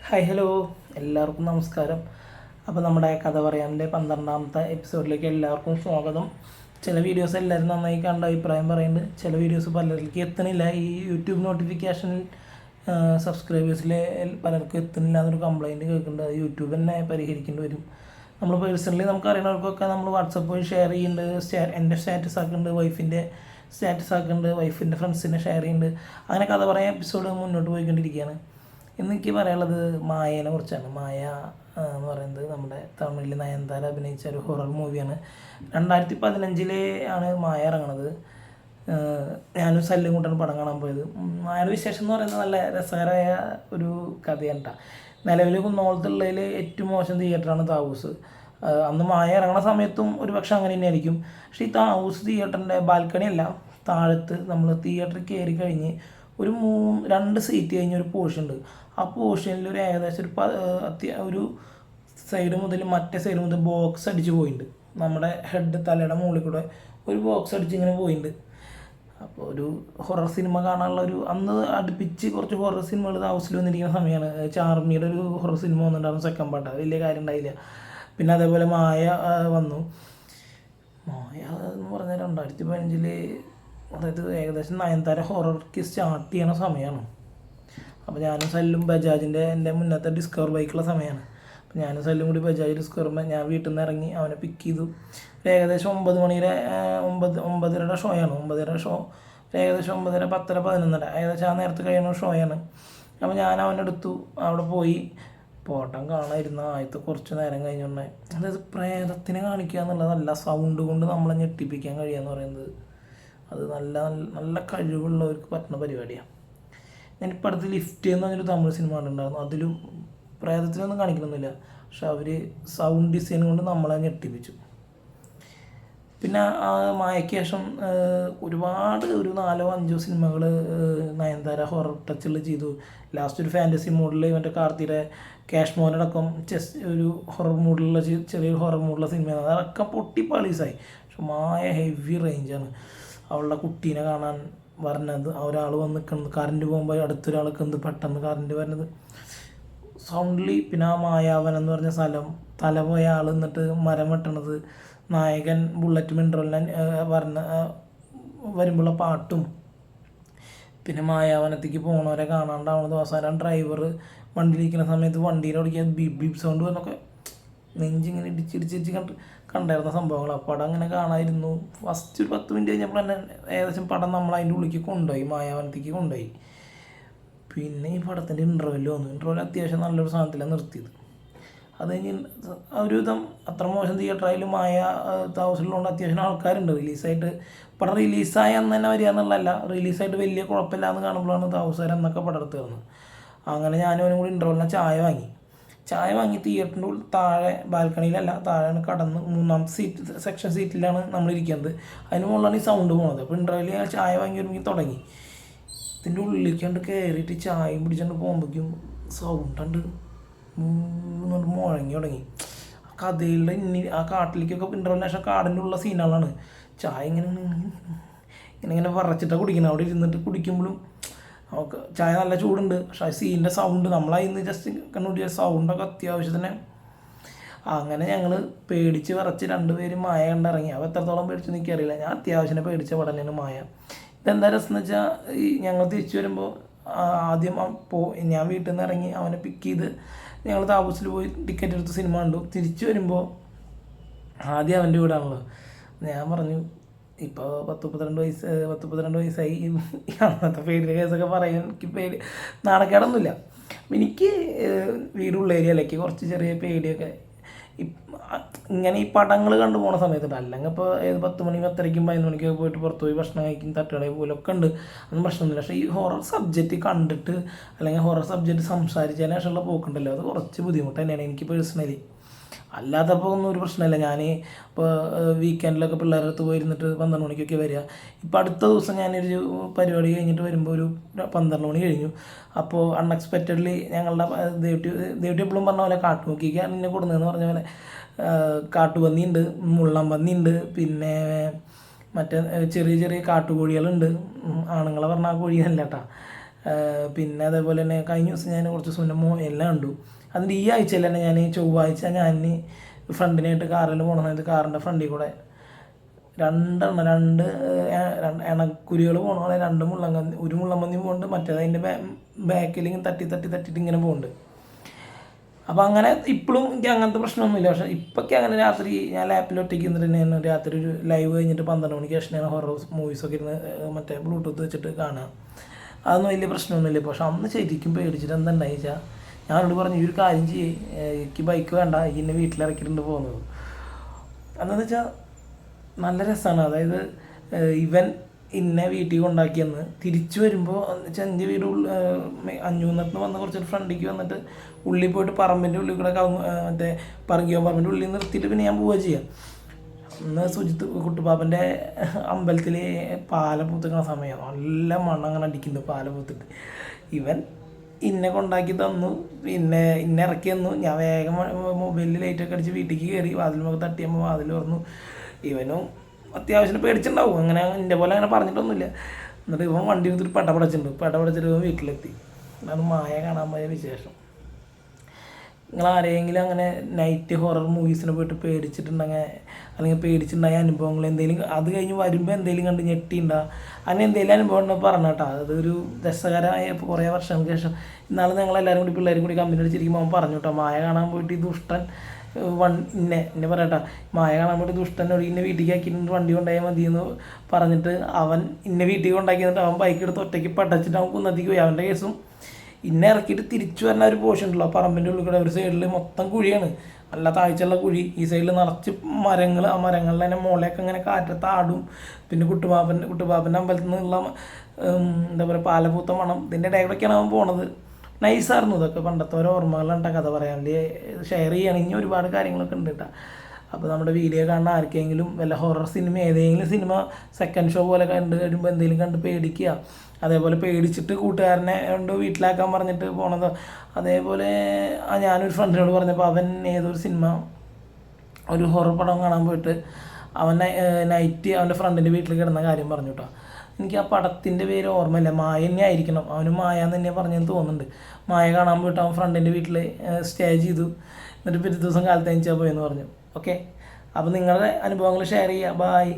Hi hello, എല്ലാവർക്കും നമസ്കാരം. അപ്പോൾ നമ്മുടെ കഥ പറയാൻ്റെ 12ാമത്തെ എപ്പിസോഡിലേക്ക് എല്ലാവർക്കും സ്വാഗതം. ചില വീഡിയോസ് എല്ലാവരും നന്നായി കണ്ട അഭിപ്രായം പറയുന്നുണ്ട്, ചില വീഡിയോസ് പലരിലേക്ക് എത്തണില്ല. ഈ യൂട്യൂബ് നോട്ടിഫിക്കേഷനിൽ സബ്സ്ക്രൈബേഴ്സിൽ പലർക്കും എത്തുന്നില്ല എന്നൊരു കംപ്ലയിൻറ്റ് കേൾക്കുന്നുണ്ട്. അത് യൂട്യൂബ് തന്നെ പരിഹരിക്കേണ്ടി വരും. നമ്മൾ പേഴ്സണലി നമുക്ക് അറിയുന്നവർക്കൊക്കെ നമ്മൾ വാട്സപ്പ് വഴി ഷെയർ ചെയ്യുന്നുണ്ട്. എൻ്റെ സ്റ്റാറ്റസ് ആക്കുന്നുണ്ട്, വൈഫിൻ്റെ സ്റ്റാറ്റസ് ആക്കുന്നുണ്ട്, വൈഫിൻ്റെ ഫ്രണ്ട്സിനെ ഷെയർ ചെയ്യുന്നുണ്ട്. അങ്ങനെ കഥ പറയാൻ എപ്പിസോഡ് മുന്നോട്ട് പോയിക്കൊണ്ടിരിക്കുകയാണ്. ഇന്ന് എനിക്ക് പറയാനുള്ളത് മായേനെ കുറിച്ചാണ്. മായ എന്ന് പറയുന്നത് നമ്മുടെ തമിഴിൽ നയൻതാര അഭിനയിച്ച ഒരു ഹൊറർ മൂവിയാണ്. 2015 ആണ് മായ ഇറങ്ങണത്. ഞാനും സല്ലും കൂട്ടാണ് പടം കാണാൻ പോയത്. മായയുടെ വിശേഷം എന്ന് പറയുന്നത് നല്ല രസകരമായ ഒരു കഥയാണ് കേട്ടോ. നിലവിൽ കുന്നോളത്തുള്ളതിൽ ഏറ്റവും മോശം തിയേറ്ററാണ് താവൂസ്. അന്ന് മായ ഇറങ്ങുന്ന സമയത്തും ഒരു പക്ഷെ അങ്ങനെ തന്നെയായിരിക്കും. പക്ഷേ ഈ താവൂസ് തിയേറ്ററിൻ്റെ ബാൽക്കണി അല്ല, താഴത്ത് നമ്മൾ തിയേറ്ററിൽ കയറി കഴിഞ്ഞ് ഒരു 2 സീറ്റ് കഴിഞ്ഞ ഒരു പോർഷൻ ഉണ്ട്. ആ പോർഷനിൽ ഒരു ഏകദേശം ഒരു സൈഡ് മുതൽ മറ്റേ സൈഡ് മുതൽ ബോക്സ് അടിച്ച് പോയിട്ടുണ്ട്. നമ്മുടെ ഹെഡ് തലയുടെ മുകളിൽ കൂടെ ഒരു ബോക്സ് അടിച്ച് ഇങ്ങനെ പോയിട്ടുണ്ട്. അപ്പോൾ ഒരു ഹൊറർ സിനിമ കാണാനുള്ള അന്ന് അടുപ്പിച്ച് കുറച്ച് ഹൊറർ സിനിമകൾ ഹൗസിൽ വന്നിരിക്കുന്ന സമയമാണ്. ചാർമിയുടെ ഒരു ഹൊറർ സിനിമ വന്നിട്ടുണ്ടായിരുന്നു, സെക്കൻഡ് പാർട്ട്. വലിയ കാര്യം ഉണ്ടായില്ല. പിന്നെ അതേപോലെ മായ വന്നു. മായ എന്ന് പറഞ്ഞാൽ 2015 അതായത് ഏകദേശം നയൻതാര ഹൊറർക്ക് സ്റ്റാർട്ട് ചെയ്യണ സമയമാണ്. അപ്പോൾ ഞാനും സല്ലും ബജാജിൻ്റെ എൻ്റെ മുന്നത്തെ ഡിസ്കവർ ബൈക്കുള്ള സമയമാണ്. അപ്പോൾ ഞാനും സല്ലും കൂടി ബജാജ് ഡിസ്കവർ ഞാൻ വീട്ടിൽ നിന്ന് ഇറങ്ങി അവനെ പിക്ക് ചെയ്തു. ഏകദേശം 9 മണിയുടെ 9:30 ഷോയാണ്. 9:30 ഷോ ഏകദേശം 9:30, 10:30, 11:30 ഏകദേശം ആ നേരത്തെ കഴിയുന്ന ഷോയാണ്. അപ്പോൾ ഞാൻ അവനെടുത്തു, അവിടെ പോയി പോട്ടം കാണാതിരുന്ന ആദ്യത്തെ കുറച്ച് നേരം കഴിഞ്ഞുകൊണ്ട് അതായത് പ്രേതത്തിനെ കാണിക്കുക എന്നുള്ളതല്ല, സൗണ്ട് കൊണ്ട് നമ്മളെ ഞെട്ടിപ്പിക്കാൻ കഴിയുക എന്ന് പറയുന്നത് അത് നല്ല നല്ല കഴിവുള്ളവർക്ക് പറ്റുന്ന പരിപാടിയാണ്. ഞാനിപ്പോൾ അടുത്ത് ലിഫ്റ്റ് എന്ന് പറഞ്ഞൊരു തമിഴ് സിനിമ കണ്ടിട്ടുണ്ടായിരുന്നു. അതിലും പ്രേതത്തിനൊന്നും കാണിക്കണമെന്നില്ല, പക്ഷെ അവർ സൗണ്ട് ഡിസൈൻ കൊണ്ട് നമ്മളെ ഞെട്ടിപ്പിച്ചു. പിന്നെ ആ മായയ്ക്ക് ശേഷം ഒരുപാട് ഒരു 4-5 സിനിമകൾ നയൻതാര ഹൊറർ ടച്ചുകൾ ചെയ്തു. ലാസ്റ്റ് ഒരു ഫാൻറ്റസി മൂഡിൽ മറ്റേ കാർത്തിയുടെ ക്യാഷ് മോനടക്കം ഒരു ഹൊറർ മൂഡിലുള്ള ചെറിയൊരു ഹൊറർ മൂഡിലുള്ള സിനിമയാണ്. അതൊക്കെ പൊട്ടി പാളീസായി. പക്ഷെ മായ ഹെവി റേഞ്ചാണ്. അവളുടെ കുട്ടീനെ കാണാൻ പറഞ്ഞത്, ഒരാൾ വന്ന് നിൽക്കുന്നത്, കറണ്ട് പോകുമ്പോൾ അടുത്തൊരാൾക്ക് എന്ത് പെട്ടെന്ന് കറണ്ട് വരുന്നത് സൗണ്ട്ലി. പിന്നെ ആ മായാവനം എന്ന് പറഞ്ഞ സ്ഥലം, തല പോയ ആൾ എന്നിട്ട് മരം വെട്ടണത്, നായകൻ ബുള്ളറ്റ് മിൻട്രോലിനെ വരുമ്പോഴുള്ള പാട്ടും, പിന്നെ മായാവനത്തേക്ക് പോകണവരെ കാണാണ്ടാവുന്നത്, അവസാനം ഡ്രൈവർ വണ്ടിയിലിരിക്കുന്ന സമയത്ത് വണ്ടിയിലോടിക്കുക ബീപ് ബീപ് സൗണ്ട് വന്നൊക്കെ നെഞ്ചിങ്ങനെ ഇടിച്ചിടിച്ചിടിച്ച് കണ്ടായിരുന്ന സംഭവങ്ങളാണ്. പടം അങ്ങനെ കാണായിരുന്നു. ഫസ്റ്റ് ഒരു 10 മിനിറ്റ് കഴിഞ്ഞപ്പോൾ തന്നെ ഏകദേശം പടം നമ്മൾ അതിൻ്റെ ഉള്ളിലേക്ക് കൊണ്ടുപോയി, മായാവനത്തേക്ക് കൊണ്ടുപോയി. പിന്നെ ഈ പടത്തിൻ്റെ ഇൻ്റർവെല് വന്നു. ഇൻ്റർവെൽ അത്യാവശ്യം നല്ലൊരു സാധനത്തിലാണ് നിർത്തിയത്. അത് കഴിഞ്ഞ് ഒരുവിധം അത്ര മോശം തിയേറ്ററായാലും മായ ഹൗസിലുകൊണ്ട് അത്യാവശ്യം ആൾക്കാരുണ്ട്. റിലീസായിട്ട് പടം റിലീസായ അന്ന് തന്നെ വരിക എന്നുള്ളതല്ല, റിലീസായിട്ട് വലിയ കുഴപ്പമില്ല എന്ന് കാണുമ്പോഴാണ് ഹൗസുകാർ എന്നൊക്കെ പടം എടുത്ത് തരുന്നത്. അങ്ങനെ ഞാനും അവനും കൂടി ഇൻ്റർവെലിനെ ചായ വാങ്ങി തിയേറ്ററിൻ്റെ താഴെ ബാൽക്കണിയിലല്ല, താഴെയാണ് കടന്ന് 3ാമത്തെ സെക്ഷൻ സീറ്റിലാണ് നമ്മളിരിക്കുന്നത്. അതിന് മുകളിലാണ് ഈ സൗണ്ട് പോകുന്നത്. അപ്പോൾ ഇൻ്റർവെല് ഞാൻ ചായ വാങ്ങി ഒരുങ്ങി തുടങ്ങി. ഇതിൻ്റെ ഉള്ളിലേക്ക് കണ്ട് കയറിയിട്ട് ചായയും പിടിച്ചുകൊണ്ട് പോകുമ്പോഴേക്കും സൗണ്ട് ഉണ്ട് മുഴങ്ങി തുടങ്ങി. ആ കഥയിലുള്ള ആ കാട്ടിലേക്കൊക്കെ ഇൻ്റർവെലിന് ശേഷം കാടിൻ്റെ ഉള്ള സീനുകളാണ്. ചായ ഇങ്ങനെ വറച്ചിട്ടാണ് കുടിക്കുന്നത്. അവിടെ ഇരുന്നിട്ട് കുടിക്കുമ്പോഴും നമുക്ക് ചായ നല്ല ചൂടുണ്ട്, പക്ഷേ സീനിൻ്റെ സൗണ്ട് നമ്മളതിന്ന് ജസ്റ്റ് കണ്ടുപിടിച്ച സൗണ്ടൊക്കെ അത്യാവശ്യത്തിന്. അങ്ങനെ ഞങ്ങൾ പേടിച്ച് വിറച്ച് 2 പേരും മായ കണ്ടിറങ്ങി. അവ എത്രത്തോളം പേടിച്ച് എനിക്കറിയില്ല. ഞാൻ അത്യാവശ്യം പേടിച്ച പടം തന്നെയാണ് മായ. ഇതെന്താ രസം എന്ന് വെച്ചാൽ ഞങ്ങൾ തിരിച്ചു വരുമ്പോൾ ആദ്യം ഞാൻ വീട്ടിൽ നിന്ന് ഇറങ്ങി അവനെ പിക്ക് ചെയ്ത് ഞങ്ങൾ താമസിൽ പോയി ടിക്കറ്റ് എടുത്ത് സിനിമ കണ്ടു. തിരിച്ചു വരുമ്പോൾ ആദ്യം അവൻ്റെ വീടാണല്ലോ. ഞാൻ പറഞ്ഞു ഇപ്പോൾ 10-12 വയസ്സായി. അന്നത്തെ പേടിയുടെ കേസൊക്കെ പറയാൻ എനിക്ക് നാണക്കേടൊന്നുമില്ല. എനിക്ക് വീടുള്ള ഏരിയയിലേക്ക് കുറച്ച് ചെറിയ പേടിയൊക്കെ ഇങ്ങനെ ഈ പടങ്ങൾ കണ്ടു പോകുന്ന സമയത്തുണ്ട്. അല്ലെങ്കിൽ ഇപ്പോൾ 10 മണി 10:30 11 മണിക്കൊക്കെ പോയിട്ട് പുറത്ത് പോയി ഭക്ഷണം കഴിക്കും, തട്ടുകടയിൽ പോലൊക്കെ ഉണ്ട്, അതൊന്നും പ്രശ്നമൊന്നുമില്ല. പക്ഷേ ഈ ഹൊറർ സബ്ജക്റ്റ് കണ്ടിട്ട് അല്ലെങ്കിൽ ഹൊറർ സബ്ജക്റ്റ് സംസാരിച്ചതിന് ശേഷമുള്ള പോക്കുണ്ടല്ലോ, അത് കുറച്ച് ബുദ്ധിമുട്ട് തന്നെയാണ് എനിക്ക് പേഴ്സണലി. അല്ലാത്തപ്പോൾ ഒന്നും ഒരു പ്രശ്നമില്ല. ഞാൻ ഇപ്പോൾ വീക്കെൻഡിലൊക്കെ പിള്ളേരുടെ അടുത്ത് പോയിരുന്നിട്ട് 12 മണിക്കൊക്കെ വരിക. ഇപ്പോൾ അടുത്ത ദിവസം ഞാനൊരു പരിപാടി കഴിഞ്ഞിട്ട് വരുമ്പോൾ ഒരു 12 മണി കഴിഞ്ഞു. അപ്പോൾ അൺഎക്സ്പെക്റ്റഡ്ലി ഞങ്ങളുടെ ദേവട്ടി എപ്പോഴും പറഞ്ഞ പോലെ കാട്ടുനോക്കിക്കാൻ എന്നെ കൊടുന്നതെന്ന് പറഞ്ഞ പോലെ കാട്ടുപന്നിയുണ്ട്, മുള്ളം പന്നിയുണ്ട്, പിന്നെ മറ്റേ ചെറിയ ചെറിയ കാട്ടുകോഴികളുണ്ട്. ആണുങ്ങളെ പറഞ്ഞാൽ ആ കോഴിയല്ല കേട്ടോ, പിന്നെ അതേപോലെ തന്നെ കഴിഞ്ഞ ദിവസം ഞാൻ കുറച്ച് സുനമോ എല്ലാം കണ്ടു. അതിൻ്റെ ഈ ആഴ്ചയിൽ തന്നെ ഞാൻ ചൊവ്വാഴ്ച ഞാൻ ഫ്രണ്ടിനായിട്ട് കാറിൽ പോകണ സമയത്ത് കാറിൻ്റെ ഫ്രണ്ടിൽ കൂടെ രണ്ട് എണക്കുരികൾ പോകണ രണ്ട് മുള്ളങ്കന്നി, ഒരു മുള്ളമ്പന്നി പോകുന്നുണ്ട്, മറ്റേത് അതിൻ്റെ ബാക്കിലിങ്ങനെ തട്ടിയിട്ട് ഇങ്ങനെ പോകുന്നുണ്ട്. അപ്പോൾ അങ്ങനെ ഇപ്പോഴും എനിക്ക് അങ്ങനത്തെ പ്രശ്നമൊന്നുമില്ല. പക്ഷേ ഇപ്പൊക്കെ അങ്ങനെ രാത്രി ഞാൻ ലാപ്പിൽ ഒറ്റയ്ക്ക് ഇരുന്നിട്ട് തന്നെയാണ് രാത്രി ഒരു ലൈവ് കഴിഞ്ഞിട്ട് 12 മണിക്ക് ശേഷമാണ് ഹൊറർ മൂവീസൊക്കെ ഇരുന്ന് മറ്റേ ബ്ലൂടൂത്ത് വെച്ചിട്ട് കാണുക. അതൊന്നും വലിയ പ്രശ്നമൊന്നുമില്ല. പക്ഷെ അന്ന് ശരിക്കും പേടിച്ചിട്ട് എന്തുണ്ടായി വെച്ചാൽ ഞാനോട് പറഞ്ഞു, ഈ ഒരു കാര്യം ചെയ്യേ, എനിക്ക് ബൈക്ക് വേണ്ട, എന്നെ വീട്ടിലിറക്കിയിട്ടുണ്ട് പോകുന്നത്. എന്താണെന്ന് വെച്ചാൽ നല്ല രസമാണ്. അതായത് ഇവൻ ഇന്നെ വീട്ടിൽ കൊണ്ടാക്കിയെന്ന് തിരിച്ചു വരുമ്പോൾ വെച്ചാൽ എൻ്റെ വീട് അഞ്ഞൂന്നത്ത് വന്ന് കുറച്ചൊരു ഫ്രണ്ടിലേക്ക് വന്നിട്ട് ഉള്ളിൽ പോയിട്ട് പറമ്പിൻ്റെ ഉള്ളിൽ കൂടെ മറ്റേ പറങ്കിയോ പറമ്പിൻ്റെ ഉള്ളിൽ നിർത്തിയിട്ട് പിന്നെ ഞാൻ പോവുക ചെയ്യാം. അന്ന് സുജിത്ത് കുട്ടുപാപ്പൻ്റെ അമ്പലത്തിൽ പാല പൂത്തുക്കുന്ന സമയം നല്ല മണ്ണ് അങ്ങനെ അടിക്കുന്നുണ്ട് പാല പൂത്തിട്ട്. ഇവൻ ഇന്നെ കൊണ്ടാക്കി തന്നു, പിന്നെ ഇന്നെ ഇറക്കി തന്നു. ഞാൻ വേഗം മൊബൈലിൽ ലൈറ്റൊക്കെ അടിച്ച് വീട്ടിലേക്ക് കയറി വാതിലുമൊക്കെ തട്ടിയപ്പോൾ വാതിൽ തുറന്നു. ഇവനും അത്യാവശ്യം പേടിച്ചിട്ടുണ്ടാവും. അങ്ങനെ എൻ്റെ പോലെ അങ്ങനെ പറഞ്ഞിട്ടൊന്നുമില്ല. എന്നിട്ട് ഇവൻ വണ്ടി എടുത്തിട്ട് പടപടച്ചിട്ട് ഇവൻ വീട്ടിലെത്തി. അതാണ് മായ കാണാൻ പോയ വിശേഷം. നിങ്ങൾ ആരെങ്കിലും അങ്ങനെ നൈറ്റ് ഹൊറർ മൂവീസിനെ പോയിട്ട് പേടിച്ചിട്ടുണ്ടെങ്കിൽ അല്ലെങ്കിൽ പേടിച്ചിട്ടുണ്ടായ അനുഭവങ്ങൾ എന്തെങ്കിലും അത് കഴിഞ്ഞ് വരുമ്പോൾ എന്തെങ്കിലും കണ്ട് ഞെട്ടിയിട്ടുണ്ടാകുക, അങ്ങനെ എന്തെങ്കിലും അനുഭവം ഉണ്ടെന്ന് പറഞ്ഞ കേട്ടോ. അതൊരു രസകരമായ കുറേ വർഷങ്ങൾക്ക് ശേഷം ഇന്നാൾ ഞങ്ങളെല്ലാവരും കൂടി പിള്ളേരും കൂടി കമ്പനി അടിച്ചിരിക്കുമ്പോൾ അവൻ പറഞ്ഞു കേട്ടോ, മായ കാണാൻ പോയിട്ട് ഈ ദുഷ്ടൻ ഇന്നെ പറയട്ടാ, മായ കാണാൻ പോയിട്ട് ദുഷ്ടൻ ഒരു ഇന്നെ വീട്ടിലേക്ക് ആക്കിയിട്ട് വണ്ടി കൊണ്ടായാൽ മതിയെന്ന് പറഞ്ഞിട്ട് അവൻ ഇന്നെ വീട്ടിൽ കൊണ്ടാക്കി എന്നിട്ട് അവൻ ബൈക്ക് എടുത്ത് ഒറ്റയ്ക്ക് പടച്ചിട്ട് അവൻ കുന്നത്തിക്ക് പോയി. അവൻ്റെ കേസും ഇന്നെ ഇറക്കിയിട്ട് തിരിച്ചു വരുന്ന ഒരു പോർഷൻ ഉണ്ടല്ലോ, പറമ്പിൻ്റെ ഉള്ളിൽ കൂടെ ഒരു സൈഡിൽ മൊത്തം കുഴിയാണ്, നല്ല താഴ്ചയുള്ള കുഴി. ഈ സൈഡിൽ നിറച്ച് മരങ്ങൾ, ആ മരങ്ങളിൽ തന്നെ മുളയൊക്കെ ഇങ്ങനെ കാറ്റത്ത് ആടും. പിന്നെ കുട്ടുപാപ്പൻ്റെ അമ്പലത്തിൽ നിന്നുള്ള എന്താ പറയുക പാലപൂത്ത മണം, ഇതിൻ്റെ ഇടയിലൊക്കെയാണ് അവൻ പോണത്. നൈസായിരുന്നു. ഇതൊക്കെ പണ്ടത്തെ ഓരോ ഓർമ്മകളുണ്ട് കഥ പറയാൻ വേണ്ടി ഷെയർ ചെയ്യണം. ഇനി ഒരുപാട് കാര്യങ്ങളൊക്കെ ഉണ്ട് കേട്ടോ. അപ്പോൾ നമ്മുടെ വീഡിയോ കാണുന്ന ആർക്കെങ്കിലും വല്ല ഹൊറർ സിനിമ ഏതെങ്കിലും സിനിമ സെക്കൻഡ് ഷോ പോലെ കണ്ട് കഴിയുമ്പോൾ എന്തെങ്കിലും കണ്ട് പേടിക്കുക, അതേപോലെ പേടിച്ചിട്ട് കൂട്ടുകാരനെ കൊണ്ട് വീട്ടിലാക്കാൻ പറഞ്ഞിട്ട് പോണത്, അതേപോലെ ഞാനൊരു ഫ്രണ്ടിനോട് പറഞ്ഞപ്പോൾ അവൻ ഏതൊരു സിനിമ ഒരു ഹൊറർ പടം കാണാൻ പോയിട്ട് അവൻ നൈറ്റ് അവൻ്റെ ഫ്രണ്ടിൻ്റെ വീട്ടിൽ കിടന്ന കാര്യം പറഞ്ഞു കേട്ടോ. എനിക്ക് ആ പടത്തിൻ്റെ പേര് ഓർമ്മയില്ല, മായ തന്നെ ആയിരിക്കണം, അവന് മായ എന്ന് തന്നെ പറഞ്ഞെന്ന് തോന്നുന്നുണ്ട്. മായ കാണാൻ പോയിട്ട് അവൻ ഫ്രണ്ടിൻ്റെ വീട്ടിൽ സ്റ്റേ ചെയ്തു, എന്നിട്ട് പിറ്റേ ദിവസം കാലത്ത് അയച്ചാൽ പോയെന്ന് പറഞ്ഞു. ഓക്കെ, അപ്പോൾ നിങ്ങളുടെ അനുഭവങ്ങൾ ഷെയർ ചെയ്യുക. ബായ്.